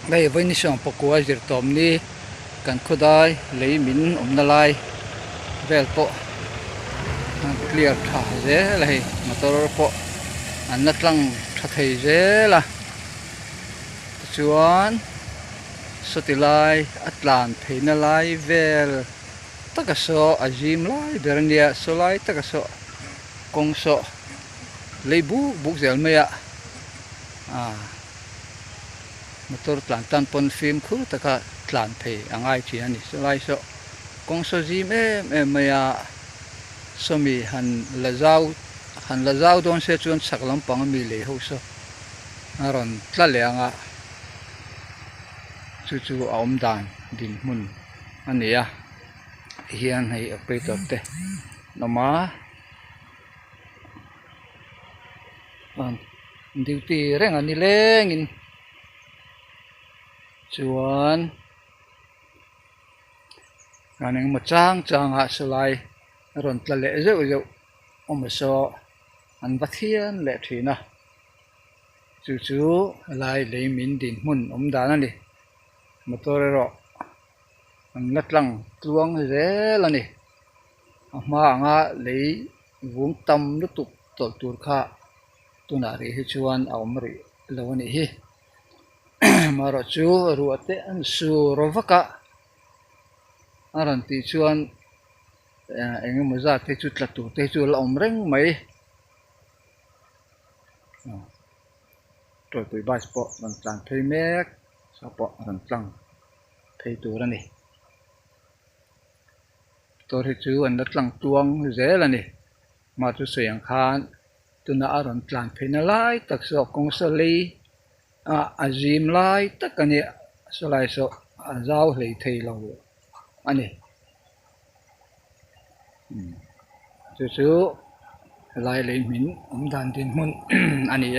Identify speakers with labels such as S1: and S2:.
S1: đây với ní sòng pakua zir tom ni kan khudai lấy min na lai vel po clear tha je lai motor po an natlang tha thei je la chuan sotilai atlan theina lai vel takaso ajim lai berania solai takaso kongso leibu buk zel meya motor tlan tan pon film khu taka tlan phe angai thi ani solai so kongso jim em meya somi han lazau don se chuan saklam pang mi le ho so aron tla le anga chu aom dan din mun ania hian hei operator te noma duty reng ani lengin chuan ganeng machang changa solai ron tla le zeu omaso an vathian le thina chu lai leimin din mun omdan ani motor ro an natlang tluang zel ani ama anga lei vung tam lutuk tol tur kha tuna ri hi chuan aum ri lo ani hi maro chu ruate an su rovaka aran ti chuan engem maza te chu tlatu te chu la om reng mai troi pui bas po ran tlang thei mek sa po ran tlang thei tur ani tor hi chu an tlang tuang zel ani ma chu seng khan tuna aron tlang theina lai takso kongsali azim lai takani solai so azau hlei thei lo ani chu lai leimin omdan din mun ani